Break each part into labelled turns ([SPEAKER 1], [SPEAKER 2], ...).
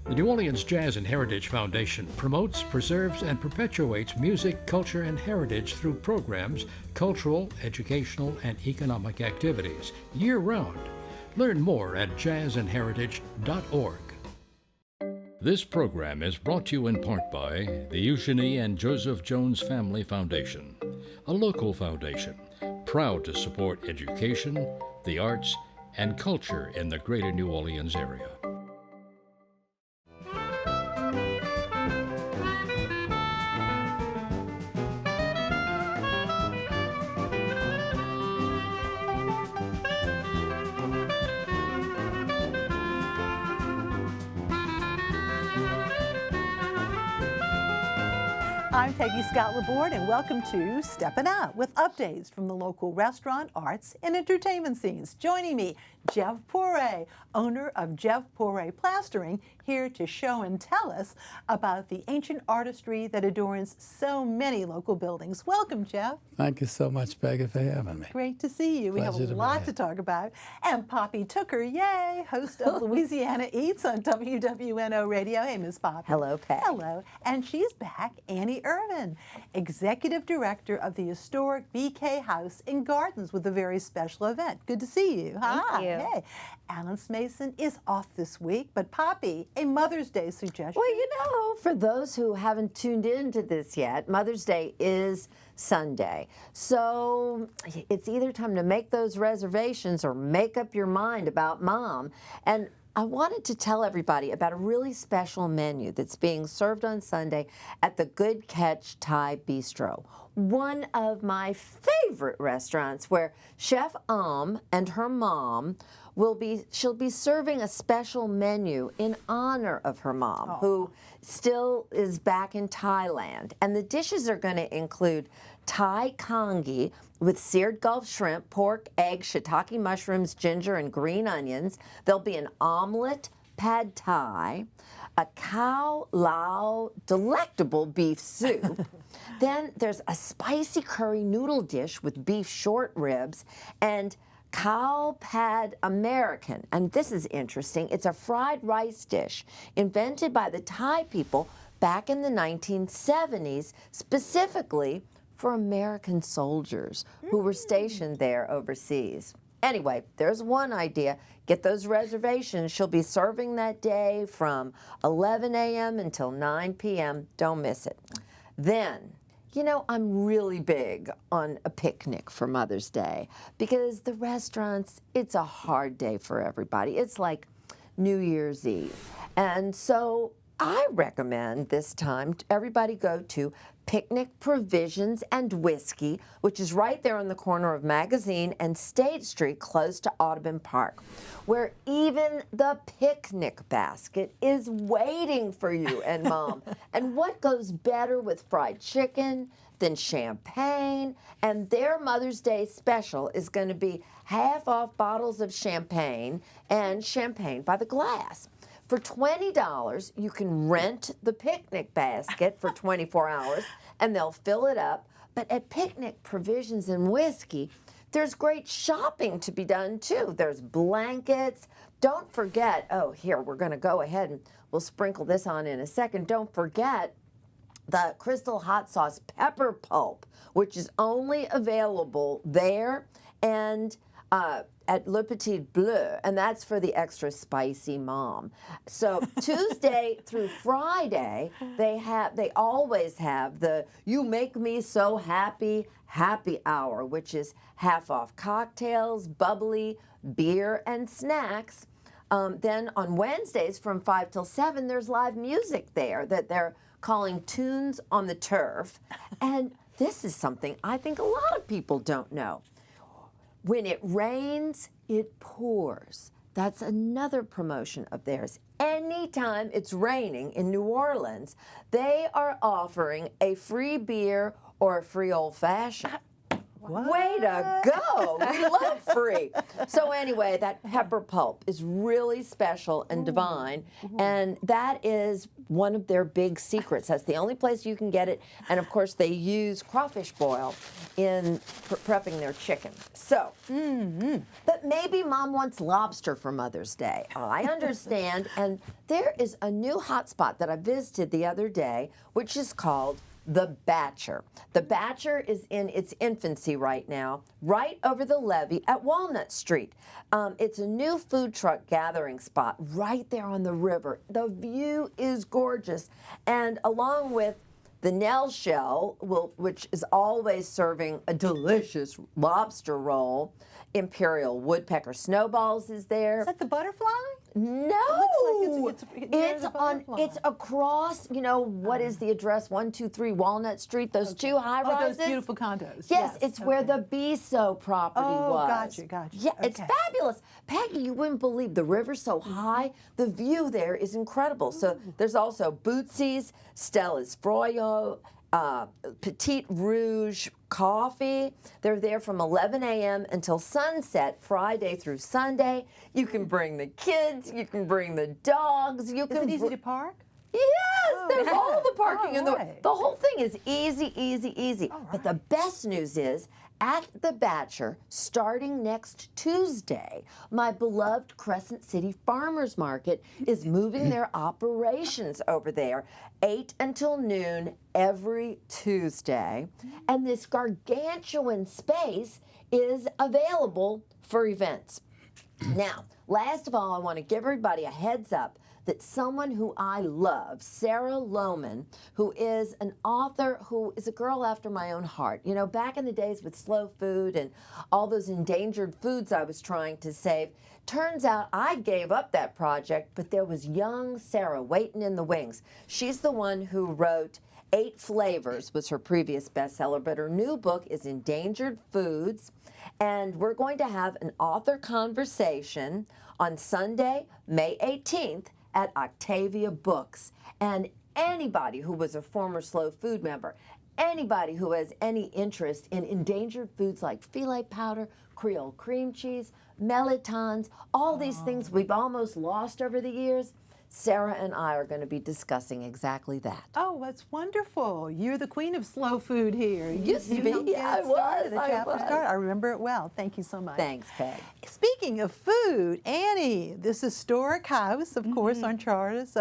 [SPEAKER 1] The New Orleans Jazz and Heritage Foundation promotes, preserves, and perpetuates music, culture, and heritage through programs, cultural, educational, and economic activities year-round. Learn more at jazzandheritage.org. This program is brought to you in part by the Eugenie and Joseph Jones Family Foundation, a local foundation proud to support education, the arts, and culture in the greater New Orleans area.
[SPEAKER 2] I'm Peggy Laborde, and welcome to Steppin Out with updates from the local restaurant, arts, and entertainment scenes. Joining me, Jeff Poreé, owner of Jeff Poreé Plastering, here to show and tell us about the ancient artistry that adorns so many local buildings. Welcome, Jeff.
[SPEAKER 3] Thank you so much, Peggy, for having me.
[SPEAKER 2] Great to see you. We have a lot to talk about. And Poppy Tooker, yay, host of Louisiana Eats on WWNO Radio. Hey, Miss Poppy.
[SPEAKER 4] Hello, Peg.
[SPEAKER 2] Hello. And she's back, Annie Irvin, Executive Director of the historic BK House and Gardens, with a very special event. Good to see you.
[SPEAKER 4] Thank you.
[SPEAKER 2] Hey. Alan Mason is off this week, but Poppy, a Mother's Day suggestion.
[SPEAKER 4] Well, you know, for those who haven't tuned into this yet, Mother's Day is Sunday. So it's either time to make those reservations or make up your mind about Mom. And I wanted to tell everybody about a really special menu that's being served on Sunday at the Good Catch Thai Bistro, one of my favorite restaurants, where Chef and her mom she'll be serving a special menu in honor of her mom, who still is back in Thailand. And the dishes are going to include Thai congee with seared Gulf shrimp, pork, egg, shiitake mushrooms, ginger, and green onions. There'll be an omelet pad thai, a cow lao delectable beef soup. Then there's a spicy curry noodle dish with beef short ribs, and Cow Pad American. And this is interesting. It's a fried rice dish invented by the Thai people back in the 1970s, specifically for American soldiers who were stationed there overseas. Anyway, there's one idea. Get those reservations. She'll be serving that day from 11 a.m. until 9 p.m. Don't miss it. Then, you know, I'm really big on a picnic for Mother's Day, because the restaurants, it's a hard day for everybody. It's like New Year's Eve. And so I recommend this time everybody go to Picnic Provisions and Whiskey, which is right there on the corner of Magazine and State Street, close to Audubon Park, where even the picnic basket is waiting for you and Mom. And what goes better with fried chicken than champagne? And their Mother's Day special is going to be half off bottles of champagne and champagne by the glass. For $20, you can rent the picnic basket for 24 hours, and they'll fill it up. But at Picnic Provisions and Whiskey, there's great shopping to be done, too. There's blankets. Don't forget, here, we're going to go ahead and we'll sprinkle this on in a second. Don't forget the Crystal Hot Sauce Pepper Pulp, which is only available there and at Le Petit Bleu, and that's for the extra spicy mom. So Tuesday through Friday, they always have the You Make Me So Happy happy hour, which is half off cocktails, bubbly, beer, and snacks. Then on Wednesdays from 5 till 7, there's live music there that they're calling Tunes on the Turf. And this is something I think a lot of people don't know. When it rains, it pours. That's another promotion of theirs. Anytime it's raining in New Orleans, they are offering a free beer or a free old-fashioned. Way to go. We love free. So anyway, that pepper pulp is really special and divine, and that is one of their big secrets. That's the only place you can get it, and of course they use crawfish boil in prepping their chicken. So, but maybe Mom wants lobster for Mother's Day. I understand, and there is a new hot spot that I visited the other day, which is called The Batcher. The Batcher is in its infancy right now, right over the levee at Walnut Street. It's a new food truck gathering spot right there on the river. The view is gorgeous, and along with the Nell Shell, which is always serving a delicious lobster roll, Imperial Woodpecker Snowballs is there.
[SPEAKER 2] Is that the butterfly?
[SPEAKER 4] No,
[SPEAKER 2] it's
[SPEAKER 4] across. You know what is the address? 123 Walnut Street. Those two high rises.
[SPEAKER 2] Those beautiful condos.
[SPEAKER 4] Yes, it's where the Biso property was.
[SPEAKER 2] Gotcha.
[SPEAKER 4] Yeah, it's fabulous. Peggy, you wouldn't believe the river's so high. The view there is incredible. So there's also Bootsy's, Stella's Froyo, Petite Rouge Coffee. They're there from 11 a.m. until sunset, Friday through Sunday. You can bring the kids. You can bring the dogs.
[SPEAKER 2] Is it easy to park?
[SPEAKER 4] Yes, there's all the parking in the whole thing is easy. But the best news is, at the Batcher, starting next Tuesday, my beloved Crescent City Farmers Market is moving their operations over there, 8 until noon every Tuesday. And this gargantuan space is available for events. Now, last of all, I want to give everybody a heads up that someone who I love, Sarah Lohman, who is an author who is a girl after my own heart. You know, back in the days with slow food and all those endangered foods I was trying to save, turns out I gave up that project, but there was young Sarah waiting in the wings. She's the one who wrote 8 Flavors, was her previous bestseller, but her new book is Endangered Foods, and we're going to have an author conversation on Sunday, May 18th, at Octavia Books. And anybody who was a former Slow Food member, anybody who has any interest in endangered foods like filet powder, Creole cream cheese, melitons, all these things we've almost lost over the years, Sarah and I are going to be discussing exactly that.
[SPEAKER 2] Oh, that's wonderful. You're the queen of slow food here.
[SPEAKER 4] Used to be. Yeah, I was.
[SPEAKER 2] I remember it well. Thank you so much.
[SPEAKER 4] Thanks, Peg.
[SPEAKER 2] Speaking of food, Annie, this historic house, of course, on Charles,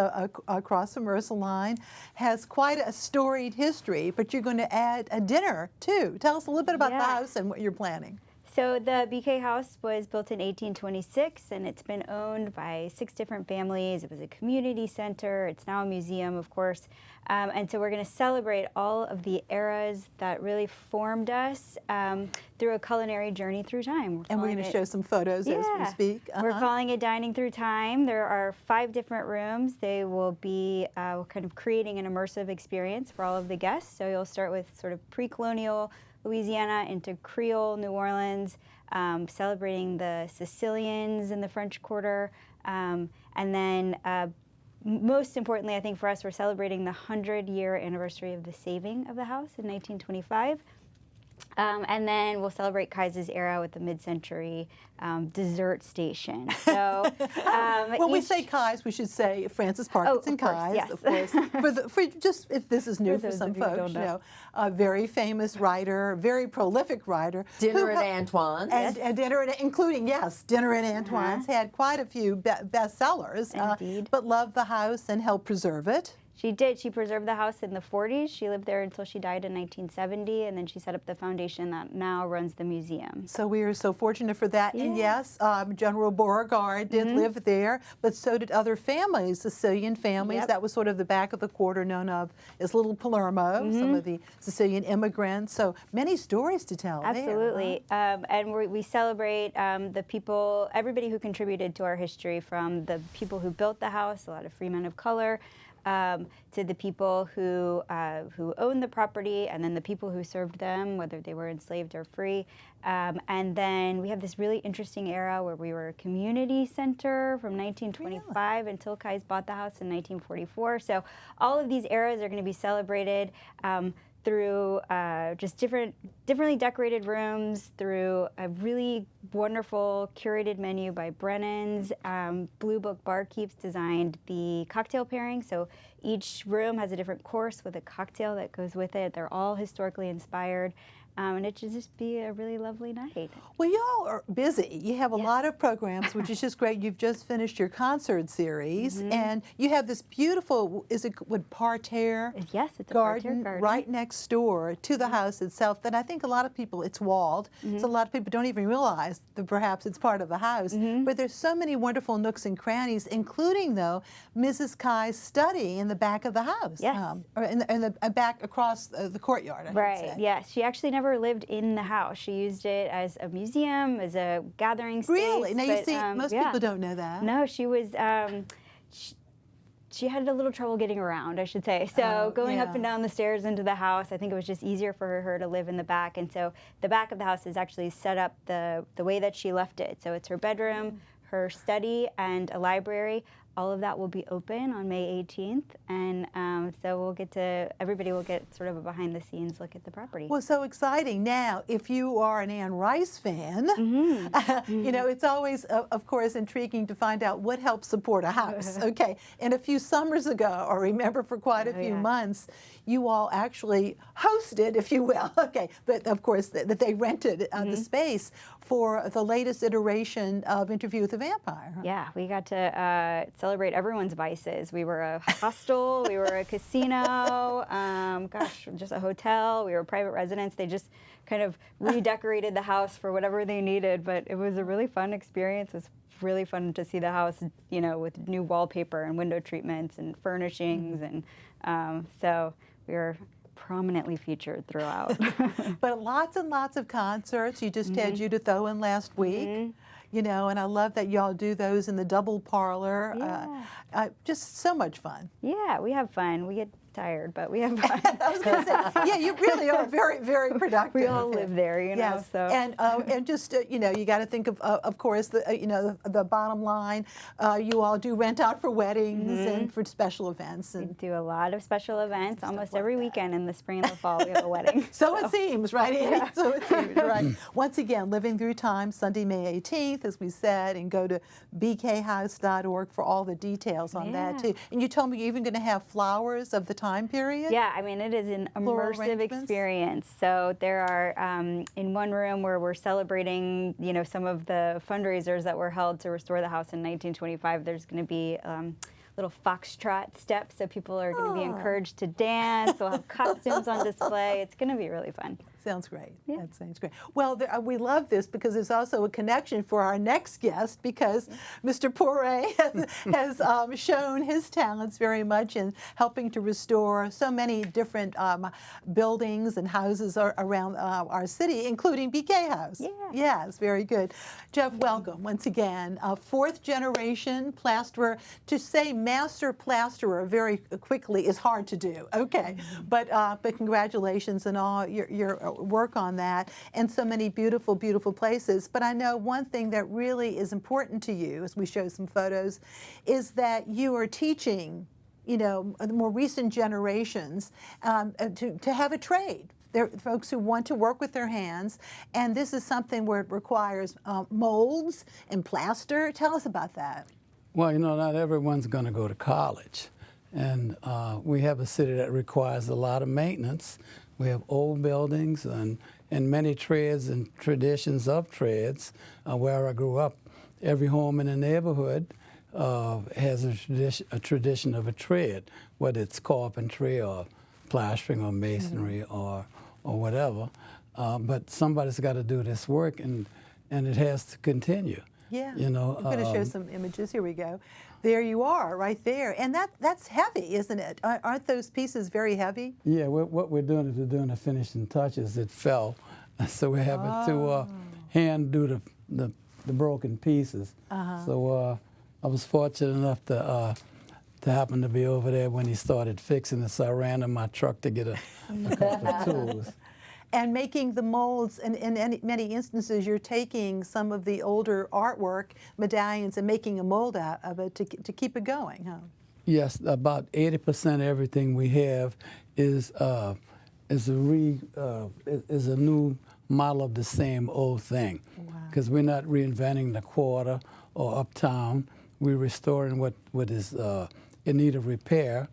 [SPEAKER 2] across from Ursuline, has quite a storied history, but you're going to add a dinner, too. Tell us a little bit about the house and what you're planning.
[SPEAKER 5] So the BK House was built in 1826, and it's been owned by 6 different families. It was a community center. It's now a museum, of course. And so we're going to celebrate all of the eras that really formed us through a culinary journey through time.
[SPEAKER 2] And we're going to show some photos as we speak.
[SPEAKER 5] We're calling it Dining Through Time. There are 5 different rooms. They will be kind of creating an immersive experience for all of the guests. So you'll start with sort of pre-colonial Louisiana into Creole New Orleans, celebrating the Sicilians in the French Quarter, and then most importantly, I think for us, we're celebrating the 100-year anniversary of the saving of the house in 1925. And then we'll celebrate Kaiser's era with the mid-century dessert station. So
[SPEAKER 2] when we say Kai's, we should say Francis Parkinson Kai's, of course. For just if this is new for some folks, you know, a very famous writer, very prolific writer.
[SPEAKER 4] Dinner at Antoine's.
[SPEAKER 2] And Dinner at, including, Dinner at Antoine's, had quite a few bestsellers.
[SPEAKER 5] Indeed.
[SPEAKER 2] But loved the house and helped preserve it.
[SPEAKER 5] She did. She preserved the house in the 40s. She lived there until she died in 1970, and then she set up the foundation that now runs the museum.
[SPEAKER 2] So we are so fortunate for that. And yes, General Beauregard did live there, but so did other families, Sicilian families. That was sort of the back of the quarter known of as Little Palermo, some of the Sicilian immigrants. So many stories to tell.
[SPEAKER 5] Absolutely.
[SPEAKER 2] There,
[SPEAKER 5] and we celebrate the people, everybody who contributed to our history, from the people who built the house, a lot of free men of color, to the people who owned the property, and then the people who served them, whether they were enslaved or free. And then we have this really interesting era where we were a community center from 1925 until Kai's bought the house in 1944. So all of these eras are going to be celebrated through just differently decorated rooms, through a really wonderful curated menu by Brennan's. Blue Book Barkeeps designed the cocktail pairing, so each room has a different course with a cocktail that goes with it. They're all historically inspired. And it should just be a really lovely night.
[SPEAKER 2] Well, y'all are busy. You have a lot of programs, which is just great. You've just finished your concert series, and you have this beautiful, is it what, parterre?
[SPEAKER 5] Yes, it's a
[SPEAKER 2] garden,
[SPEAKER 5] parterre garden
[SPEAKER 2] right next door to the house itself. That I think a lot of people, it's walled, so a lot of people don't even realize that perhaps it's part of the house. But there's so many wonderful nooks and crannies, including, though, Mrs. Kai's study in the back of the house.
[SPEAKER 5] Yes.
[SPEAKER 2] Or in the back across the courtyard, I should say.
[SPEAKER 5] Yes. She actually never lived in the house. She used it as a museum, as a gathering space.
[SPEAKER 2] Really? Now, you see, most people don't know that.
[SPEAKER 5] No, she was, she had a little trouble getting around, I should say. So going up and down the stairs into the house, I think it was just easier for her to live in the back. And so the back of the house is actually set up the way that she left it. So it's her bedroom, her study, and a library. All of that will be open on May 18th, and so we'll get to, everybody will get sort of a behind-the-scenes look at the property.
[SPEAKER 2] Well, so exciting. Now, if you are an Anne Rice fan, you know, it's always, of course, intriguing to find out what helps support a house. Okay, and a few summers ago, or remember for quite a few months, you all actually hosted, if you will, but of course, that they rented the space for the latest iteration of Interview with the Vampire.
[SPEAKER 5] Yeah, we got to celebrate everyone's vices. We were a hostel, we were a casino, just a hotel, we were private residence. They just kind of redecorated the house for whatever they needed, but it was a really fun experience. It was really fun to see the house, you know, with new wallpaper and window treatments and furnishings, and so we were prominently featured throughout.
[SPEAKER 2] But lots and lots of concerts. You just had Judith Owen last week, you know, and I love that y'all do those in the double parlor. Just so much fun.
[SPEAKER 5] Yeah, we have fun. We get tired, but we have fun.
[SPEAKER 2] I was going to say, yeah, you really are very, very productive.
[SPEAKER 5] We all live there, you know.
[SPEAKER 2] Yes.
[SPEAKER 5] So.
[SPEAKER 2] And just you know, you got to think of course, you know, the bottom line. You all do rent out for weddings and for special events.
[SPEAKER 5] We
[SPEAKER 2] And
[SPEAKER 5] do a lot of special events almost every weekend in the spring and the fall. We have a wedding.
[SPEAKER 2] so it seems, right, Annie? Yeah. So it seems, right. Once again, Living Through Time, Sunday, May 18th, as we said, and go to bkhouse.org for all the details on that too. And you told me you're even going to have flowers of the time period?
[SPEAKER 5] Yeah, I mean, it is an immersive experience. So there are, in one room where we're celebrating, you know, some of the fundraisers that were held to restore the house in 1925, there's going to be little foxtrot steps, so people are going to be encouraged to dance. We'll have costumes on display. It's going to be really fun.
[SPEAKER 2] Sounds great. Yeah. That sounds great. Well, we love this because there's also a connection for our next guest, because Mr. Poreé has shown his talents very much in helping to restore so many different buildings and houses around our city, including BK House. Yeah. Yes, very good. Jeff, welcome once again. Fourth generation plasterer. To say master plasterer very quickly is hard to do. Okay, but congratulations on all your work on that, and so many beautiful, beautiful places. But I know one thing that really is important to you, as we show some photos, is that you are teaching, you know, the more recent generations to have a trade. There are folks who want to work with their hands, and this is something where it requires molds and plaster. Tell us about that.
[SPEAKER 3] Well, you know, not everyone's going to go to college, and we have a city that requires a lot of maintenance. We have old buildings and many trades and traditions of trades. Where I grew up, every home in the neighborhood has a tradition of a trade, whether it's carpentry or plastering or masonry or whatever. But somebody's got to do this work, and it has to continue.
[SPEAKER 2] Yeah,
[SPEAKER 3] you know,
[SPEAKER 2] I'm going to show some images. Here we go. There you are, right there. And that's heavy, isn't it? Aren't those pieces very heavy?
[SPEAKER 3] Yeah, what we're doing is we're doing the finishing touches. It fell, so we're having to hand do the broken pieces. So I was fortunate enough to happen to be over there when he started fixing it, so I ran in my truck to get a couple of tools.
[SPEAKER 2] And making the molds, and in many instances, you're taking some of the older artwork, medallions, and making a mold out of it to keep it going, huh?
[SPEAKER 3] Yes, about 80% of everything we have is is a new model of the same old thing. Because we're not reinventing the quarter or uptown. We're restoring what is in need of repair,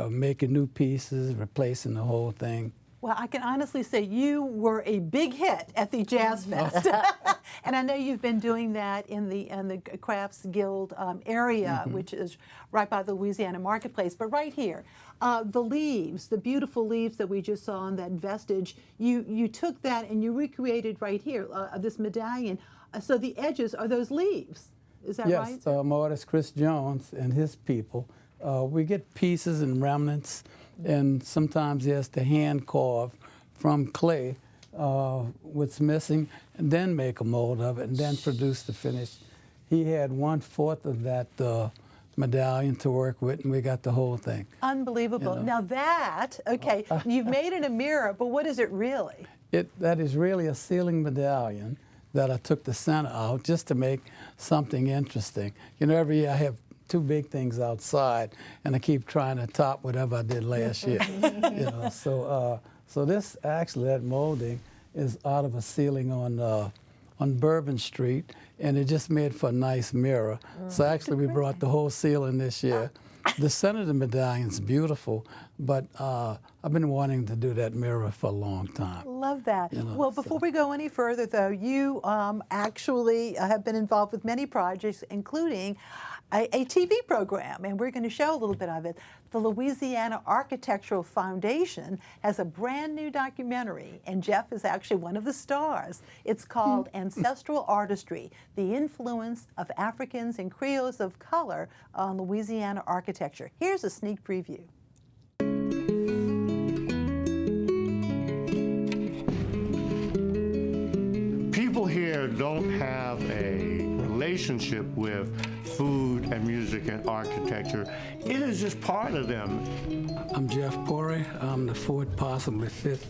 [SPEAKER 3] making new pieces, replacing the whole thing.
[SPEAKER 2] Well, I can honestly say you were a big hit at the Jazz Fest. And I know you've been doing that in the Crafts Guild area, which is right by the Louisiana Marketplace. But right here, the leaves, the beautiful leaves that we just saw on that vestige, you took that and you recreated right here, this medallion. So the edges are those leaves. Is that right?
[SPEAKER 3] Yes, my artist Chris Jones and his people, we get pieces and remnants, and sometimes he has to hand carve from clay what's missing, and then make a mold of it, and then produce the finish. He had 1/4 of that medallion to work with, and we got the whole thing.
[SPEAKER 2] Unbelievable.
[SPEAKER 3] You know.
[SPEAKER 2] Now that, okay, you've made it a mirror, but what is it really?
[SPEAKER 3] That is really a ceiling medallion that I took the center out just to make something interesting. You know, every year I have 2 big things outside, and I keep trying to top whatever I did last year. You know, so this actually, that molding is out of a ceiling on Bourbon Street, and it just made for a nice mirror. So actually, we brought the whole ceiling this year. The center of the medallion's beautiful, but I've been wanting to do that mirror for a long time.
[SPEAKER 2] Love that.
[SPEAKER 3] You know,
[SPEAKER 2] well, before we go any further, though, you actually have been involved with many projects, including a TV program, and we're going to show a little bit of it. The Louisiana Architectural Foundation has a brand new documentary, and Jeff is actually one of the stars. It's called Ancestral Artistry, the Influence of Africans and Creoles of Color on Louisiana Architecture. Here's a sneak preview.
[SPEAKER 6] People here don't have a relationship with food and music and architecture. It is just part of them.
[SPEAKER 3] I'm Jeff Poreé. I'm the 4th, possibly 5th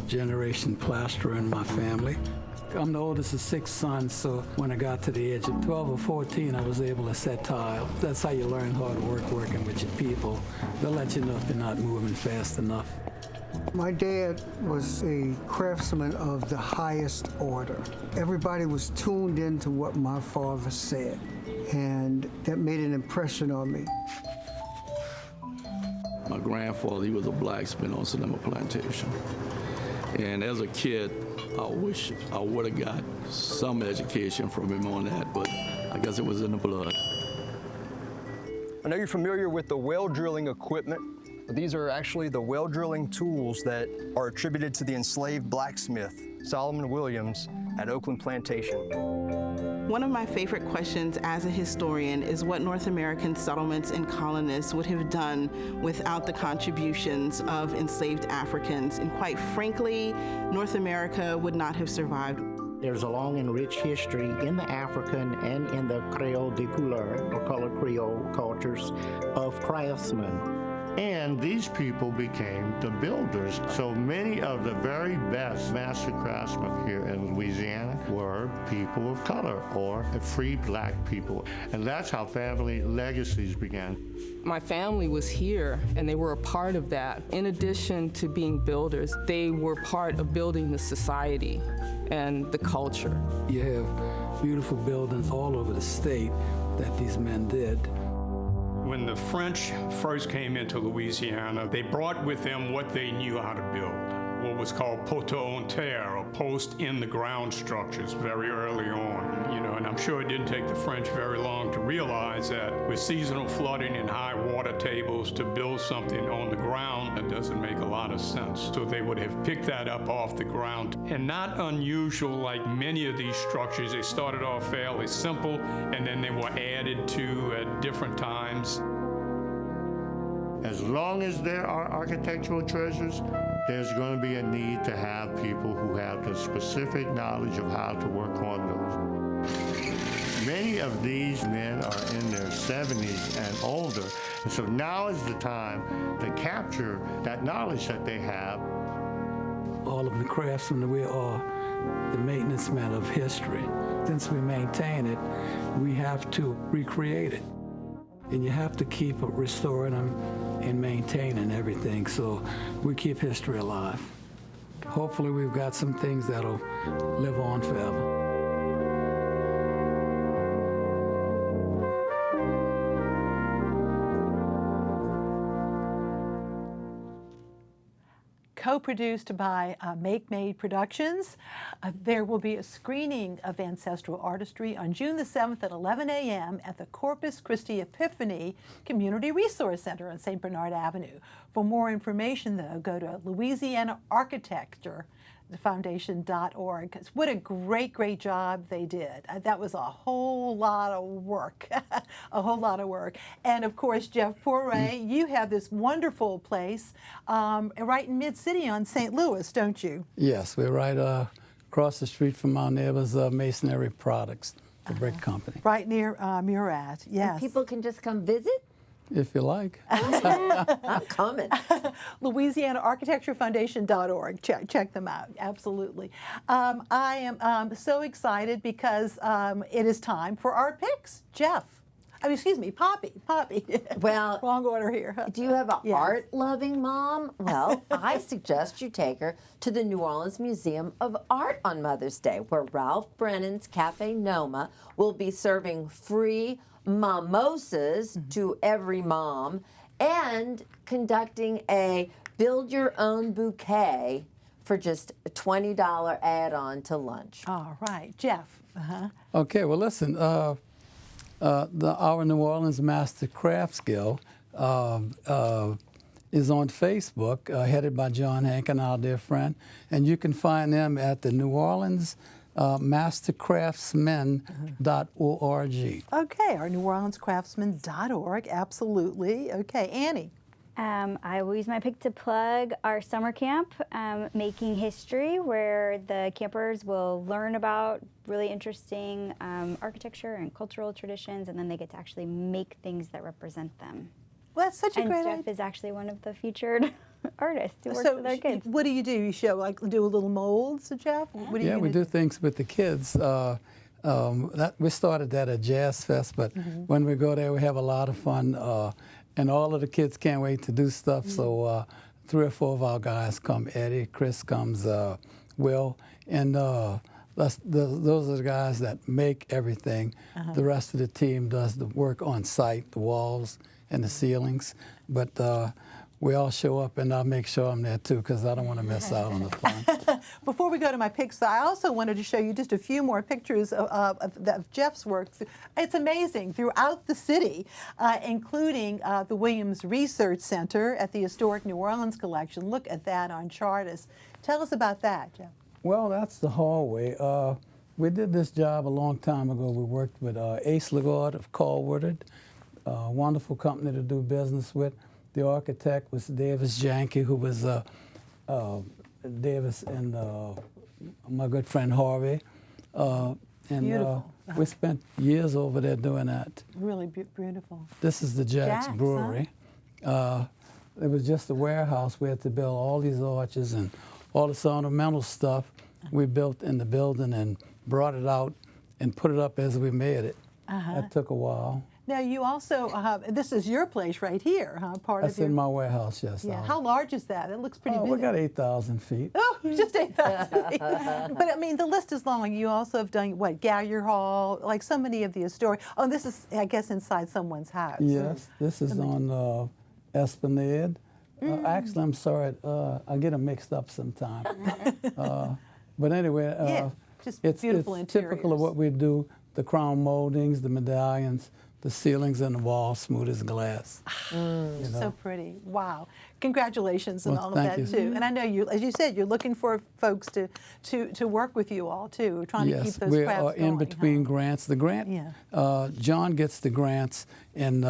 [SPEAKER 3] generation plasterer in my family. I'm the oldest of 6 sons, so when I got to the age of 12 or 14, I was able to set tile. That's how you learn hard work, working with your people. They'll let you know if you're not moving fast enough.
[SPEAKER 7] My dad was a craftsman of the highest order. Everybody was tuned into what my father said, and that made an impression on me.
[SPEAKER 8] My grandfather, he was a blacksmith on Sonoma Plantation. And as a kid, I wish I would have got some education from him on that, but I guess it was in the blood.
[SPEAKER 9] I know you're familiar with the well drilling equipment. These are actually the well drilling tools that are attributed to the enslaved blacksmith, Solomon Williams, at Oakland Plantation.
[SPEAKER 10] One of my favorite questions as a historian is what North American settlements and colonists would have done without the contributions of enslaved Africans. And quite frankly, North America would not have survived.
[SPEAKER 11] There's a long and rich history in the African and in the Creole de couleur, or colored Creole cultures, of craftsmen.
[SPEAKER 6] And these people became the builders. So many of the very best master craftsmen here in Louisiana were people of color or free black people. And that's how family legacies began.
[SPEAKER 12] My family was here, and they were a part of that. In addition to being builders, they were part of building the society and the culture.
[SPEAKER 3] You have beautiful buildings all over the state that these men did.
[SPEAKER 13] When the French first came into Louisiana, they brought with them what they knew how to build, what was called poteaux en terre, or post in the ground structures, very early on. And I'm sure it didn't take the French very long to realize that with seasonal flooding and high water tables, to build something on the ground, that doesn't make a lot of sense. So they would have picked that up off the ground. And not unusual, like many of these structures, they started off fairly simple, and then they were added to at different times.
[SPEAKER 6] As long as there are architectural treasures, there's going to be a need to have people who have the specific knowledge of how to work on those. Many of these men are in their 70s and older, and so now is the time to capture that knowledge that they have.
[SPEAKER 3] All of the craftsmen, we are the maintenance men of history. Since we maintain it, we have to recreate it. and you have to keep restoring them and maintaining everything, so we keep history alive. Hopefully we've got some things that'll live on forever.
[SPEAKER 2] Co-produced by Make Made Productions. There will be a screening of ancestral artistry on June the 7th at 11 a.m. at the Corpus Christi Epiphany Community Resource Center on St. Bernard Avenue. For more information, though, go to Louisiana Architecture Foundation.org. What a great, great job they did. That was a whole lot of work, a whole lot of work. And of course, Jeff Poreé, you have this wonderful place right in Mid-City on St. Louis, don't you?
[SPEAKER 3] Yes, we're right across the street from our neighbors, Masonry Products, the brick company.
[SPEAKER 2] Right near Murat, yes.
[SPEAKER 4] And people can just come visit?
[SPEAKER 3] If you like.
[SPEAKER 4] I'm coming.
[SPEAKER 2] LouisianaArchitectureFoundation.org. Check them out. Absolutely. I am so excited because it is time for Art Picks. Jeff. Excuse me, Poppy.
[SPEAKER 4] Well,
[SPEAKER 2] wrong order here.
[SPEAKER 4] Do you have an art-loving mom? Well, I suggest you take her to the New Orleans Museum of Art on Mother's Day, where Ralph Brennan's Cafe Noma will be serving free mimosas to every mom and conducting a build-your-own bouquet for just a $20 add-on to lunch.
[SPEAKER 2] All right, Jeff.
[SPEAKER 3] Okay, well, listen, our New Orleans Master Crafts Guild is on Facebook, headed by John Hankin, our dear friend, and you can find them at the New Orleans mastercraftsmen.org.
[SPEAKER 2] Okay, our NewOrleansCraftsmen.org, absolutely. Okay, Annie.
[SPEAKER 5] I will use my pick to plug our summer camp, Making History, where the campers will learn about really interesting architecture and cultural traditions, and then they get to actually make things that represent them.
[SPEAKER 2] Well, that's such a great
[SPEAKER 5] idea. Jeff is actually one of the featured artists who works with our kids.
[SPEAKER 2] What do? You show, like, do a little molds, Jeff? What
[SPEAKER 3] We do things with the kids. We started that at Jazz Fest, but when we go there, we have a lot of fun, and all of the kids can't wait to do stuff. So 3 or 4 of our guys come. Eddie, Chris comes, Will, and those are the guys that make everything. The rest of the team does the work on site, the walls and the ceilings, but we all show up, and I'll make sure I'm there too, because I don't want to miss out on the fun.
[SPEAKER 2] Before we go to my picks, I also wanted to show you just a few more pictures of Jeff's work. It's amazing throughout the city, including the Williams Research Center at the Historic New Orleans Collection. Look at that on Chartist. Tell us about that, Jeff.
[SPEAKER 3] Well, that's the hallway. We did this job a long time ago. We worked with Ace Laborde of Carl Woodard, a wonderful company to do business with. The architect was Davis Janke, who was Davis and my good friend Harvey.
[SPEAKER 2] Beautiful.
[SPEAKER 3] We spent years over there doing that.
[SPEAKER 2] Really beautiful.
[SPEAKER 3] This is the Jack's Brewery. It was just a warehouse. We had to build all these arches and all this ornamental stuff we built in the building and brought it out and put it up as we made it. That took a while.
[SPEAKER 2] Now, you also this is your place right here, huh?
[SPEAKER 3] That's in my warehouse, yes.
[SPEAKER 2] Yeah. How large is that? It looks pretty big.
[SPEAKER 3] We got 8,000 feet.
[SPEAKER 2] Oh, just 8,000 feet. But I mean, the list is long. You also have done, what, Gallier Hall, like so many of the historic. Oh, this is, I guess, inside someone's house.
[SPEAKER 3] Yes, this is on Esplanade. Actually, I'm sorry, I get them mixed up sometimes. But anyway,
[SPEAKER 2] just
[SPEAKER 3] it's
[SPEAKER 2] beautiful interiors.
[SPEAKER 3] Typical of what we do, the crown moldings, the medallions, the ceilings and the walls smooth as glass.
[SPEAKER 2] So pretty. Wow. Congratulations on all of that,
[SPEAKER 3] you.
[SPEAKER 2] too. And I know you, as you said, you're looking for folks to work with you all, too. We're trying to keep those
[SPEAKER 3] we
[SPEAKER 2] crafts
[SPEAKER 3] are in
[SPEAKER 2] going,
[SPEAKER 3] between grants. The grant, John gets the grants, and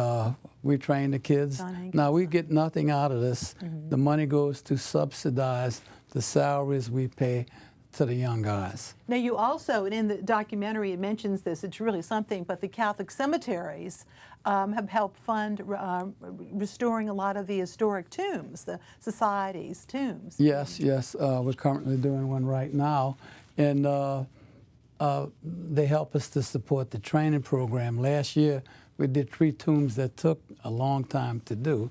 [SPEAKER 3] we train the kids. Now, we get nothing out of this. The money goes to subsidize the salaries we pay to the young guys.
[SPEAKER 2] Now, you also, and in the documentary it mentions this, it's really something, but the Catholic cemeteries have helped fund restoring a lot of the historic tombs, the society's tombs.
[SPEAKER 3] Yes, we're currently doing one right now, and they help us to support the training program. Last year, We did 3 tombs that took a long time to do,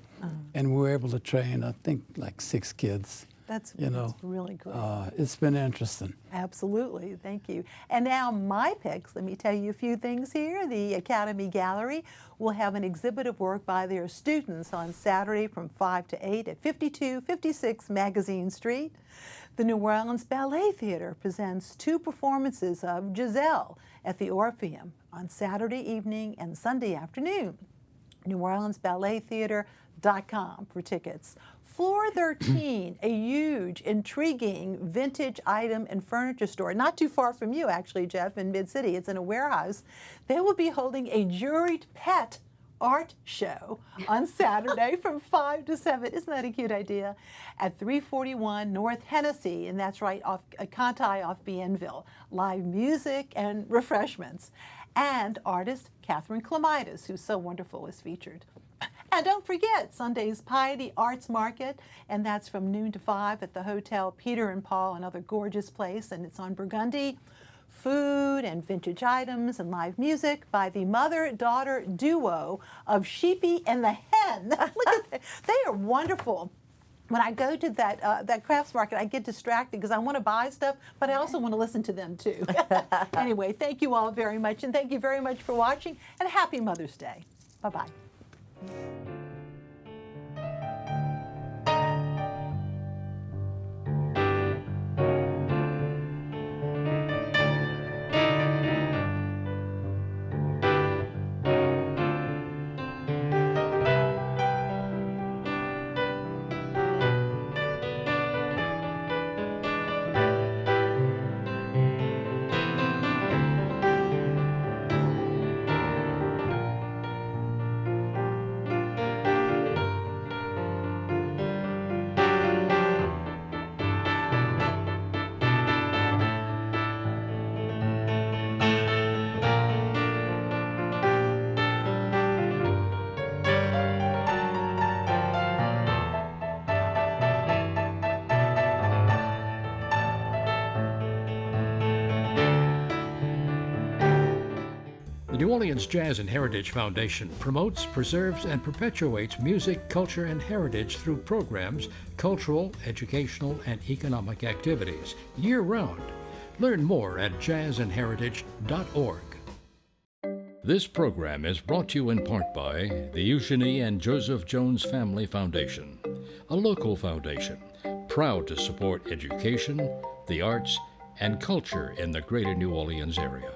[SPEAKER 3] and we were able to train, I think, like 6 kids.
[SPEAKER 2] That's really great.
[SPEAKER 3] It's been interesting.
[SPEAKER 2] Absolutely, thank you. And now my picks, let me tell you a few things here. The Academy Gallery will have an exhibit of work by their students on Saturday from 5 to 8 at 5256 Magazine Street. The New Orleans Ballet Theater presents 2 performances of Giselle at the Orpheum on Saturday evening and Sunday afternoon. NewOrleansBalletTheater.com for tickets. Floor 13, a huge, intriguing vintage item and furniture store, not too far from you actually, Jeff, in Mid-City. It's in a warehouse. They will be holding a juried pet art show on Saturday from 5 to 7. Isn't that a cute idea? At 341 North Hennessy, and that's right off Conti off Bienville. Live music and refreshments. And artist Catherine Clemitis, who's so wonderful, is featured. And don't forget Sunday's Piety Arts Market, and that's from noon to 5 at the Hotel Peter and Paul, another gorgeous place, and it's on Burgundy. Food and vintage items and live music by the mother-daughter duo of Sheepy and the Hen. Look at that. They are wonderful. When I go to that crafts market, I get distracted because I want to buy stuff, but I also want to listen to them too. Anyway, thank you all very much, and thank you very much for watching, and happy Mother's Day. Bye-bye.
[SPEAKER 1] The New Orleans Jazz and Heritage Foundation promotes, preserves, and perpetuates music, culture, and heritage through programs, cultural, educational, and economic activities year-round. Learn more at jazzandheritage.org. This program is brought to you in part by the Eugenie and Joseph Jones Family Foundation, a local foundation proud to support education, the arts, and culture in the greater New Orleans area.